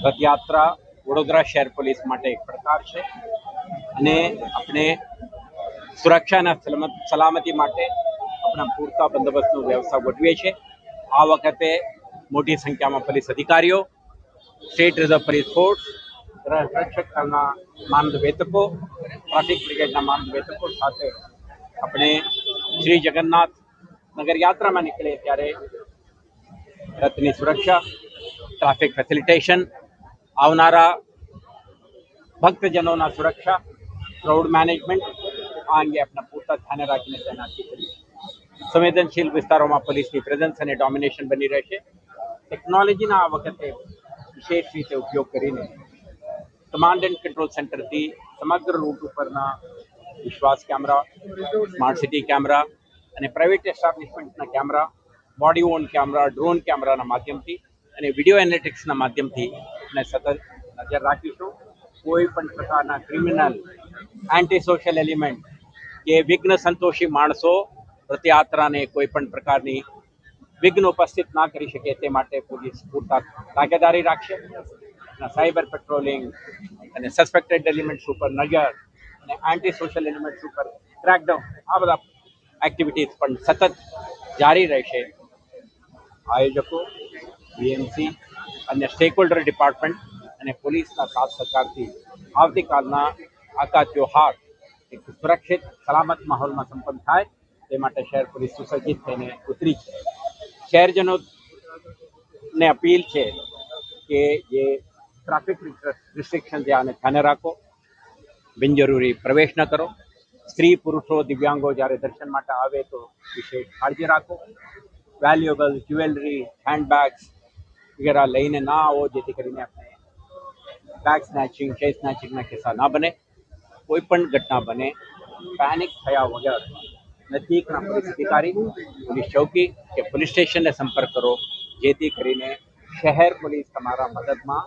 રથયાત્રા વડોદરા શહેર પોલીસ માટે એક પડકાર છે અને આપણે સુરક્ષાના સલામતી માટે આપણા પૂરતા બંદોબસ્તનો વ્યવસ્થા ગોઠવીએ છીએ। આ વખતે મોટી સંખ્યામાં પોલીસ અધિકારીઓ, સ્ટેટ રિઝર્વ પોલીસ ફોર્સ, રક્ષકના માર્ગદર્શકો, ટ્રાફિક બ્રિગેડના માર્ગદર્શકો સાથે આપણે શ્રી જગન્નાથ નગર યાત્રામાં નીકળે ત્યારે રથની સુરક્ષા, ટ્રાફિક ફેસિલિટેશન, આવનારા ભક્તજનોના સુરક્ષા, ક્રાઉડ મેનેજમેન્ટ આ અંગે આપણા પૂરતા ધ્યાને રાખીને તૈનાતી કરી। સંવેદનશીલ વિસ્તારોમાં પોલીસની પ્રેઝન્સ અને ડોમિનેશન બની રહેશે। ટેકનોલોજીના આ વખતે વિશેષ રીતે ઉપયોગ કરીને કમાન્ડ એન્ડ કંટ્રોલ સેન્ટરથી સમગ્ર રૂટ ઉપરના Vishwas camera, smart city camera અને પ્રાઇવેટ એસ્ટાબ્લિશમેન્ટના camera, body worn camera, drone કેમેરાના માધ્યમથી અને વિડીયો એનાલિટિક્સના માધ્યમથી આપણે સતત નજર રાખીશું। કોઈ પણ પ્રકારના ક્રિમિનલ, એન્ટી સોશિયલ એલિમેન્ટ કે વિઘ્ન સંતોષી માણસો રથયાત્રાને કોઈ પણ પ્રકારની વિઘ્ન ઉપસ્થિત ના કરી શકે તે માટે પોલીસ પૂરતા તાકેદારી રાખશે। સાયબર પેટ્રોલિંગ અને સસ્પેક્ટેડ એલિમેન્ટ્સ ઉપર નજર અને એન્ટી સોશિયલ એલિમેન્ટ્સ ઉપર ક્રેકડાઉન આ બધા એક્ટિવિટીઝ પણ સતત જારી રહેશે। આયોજકો, બીએમસી, અન્ય સ્ટેકહોલ્ડર ડિપાર્ટમેન્ટ અને પોલીસના સાથ સહકારથી આવતીકાલના આખા ત્યોહાર એક સુરક્ષિત સલામત માહોલમાં સંપન્ન થાય તે માટે શહેર પોલીસ સુસજ્જિત થઈને ઉતરી છે। શહેરજનોને અપીલ છે કે જે ટ્રાફિક રિસ્ટ્રિક્શન છે આને ધ્યાને રાખો, બિનજરૂરી પ્રવેશ ન કરો, સ્ત્રી પુરુષો દિવ્યાંગો જ્યારે દર્શન માટે આવે તો વિશેષ કાળજી રાખો, વેલ્યુએબલ જ્વેલરી, હેન્ડબેગ્સ વગેરે લઈને ના આવો જેથી કરીને આપણે બેગ સ્નેચિંગ, ચેન સ્નેચિંગના કિસ્સા ના બને। કોઈ પણ ઘટના બને પેનિક થયા વગર નજીકના પોલીસ અધિકારી, પોલીસ ચોકી કે પોલીસ સ્ટેશનને સંપર્ક કરો જેથી કરીને શહેર પોલીસ તમારા મદદમાં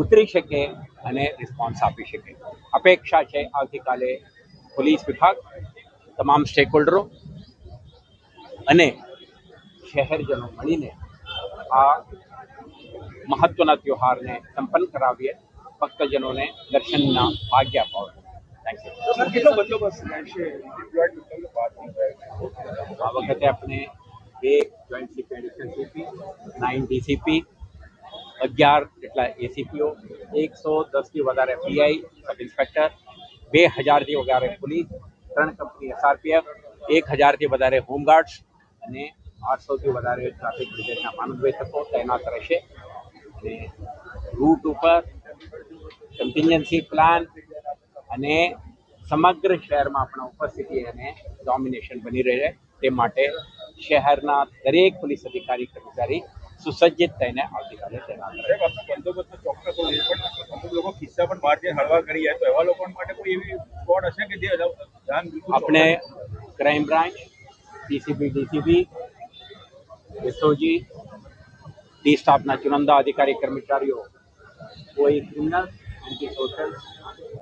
ઉતરી શકે અને રિસ્પોન્સ આપી શકે। અપેક્ષા છે આવતીકાલે પોલીસ વિભાગ, તમામ સ્ટેકહોલ્ડરો અને શહેરજનો મળીને આ મહત્વના ત્યોહારને સંપન્ન કરાવીએ, ભક્તજનોને દર્શનના ભાગ્ય અપાવે। કેટલો બંદોબસ્ત રહેશે? આ વખતે આપણે 2 joint CP, additional CP, 9 DCP, 11 જેટલા એસીપીઓ, 110થી વધારે પીઆઈ, સબ ઇન્સ્પેક્ટર, 2000થી વધારે પોલીસ, 3 કંપની એસઆરપીએફ, 1000થી વધારે હોમગાર્ડ્સ અને 800થી વધારે ટ્રાફિક બ્રિગેડના માર્ગદર્શકો તૈનાત રહેશે। અને રૂટ ઉપર કન્ટિન્જન્સી પ્લાન અને સમગ્ર શહેરમાં આપણા ઉપસ્થિતિ અને ડોમિનેશન બની રહે તે માટે શહેરના દરેક પોલીસ અધિકારી કર્મચારી સુસજ્જિત થઈને આવતીકાલે તૈનાત રહે। બંદોબસ્ત ચોક્કસ હોય પણ અમુક લોકો કિસ્સા પણ બહાર જઈને હળવા કરી જાય તો એવા લોકો માટે કોઈ એવી સ્કોડ હશે કે જે ધ્યાન આપણે crime branch, DCP, DCP, SOG, D સ્ટાફના ચુનંદા અધિકારી કર્મચારીઓ કોઈ ક્રિમિનલ, એન્ટી સોશિયલ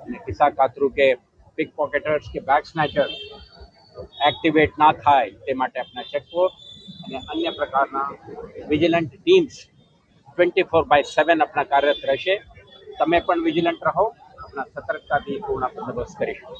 અને કિસ્સા કાતરું કે પિક પોકેટર્સ કે બેગ સ્નેચર એક્ટિવેટ ના થાય તે માટે આપણા ચેકપોસ્ટ અને અન્ય પ્રકારના વિજિલન્ટ ટીમ્સ 24/7 આપણા કાર્યરત રહેશે। તમે પણ વિજિલન્ટ રહો, આપણા સતર્કતાથી પૂર્ણ બંદોબસ્ત કરીશું।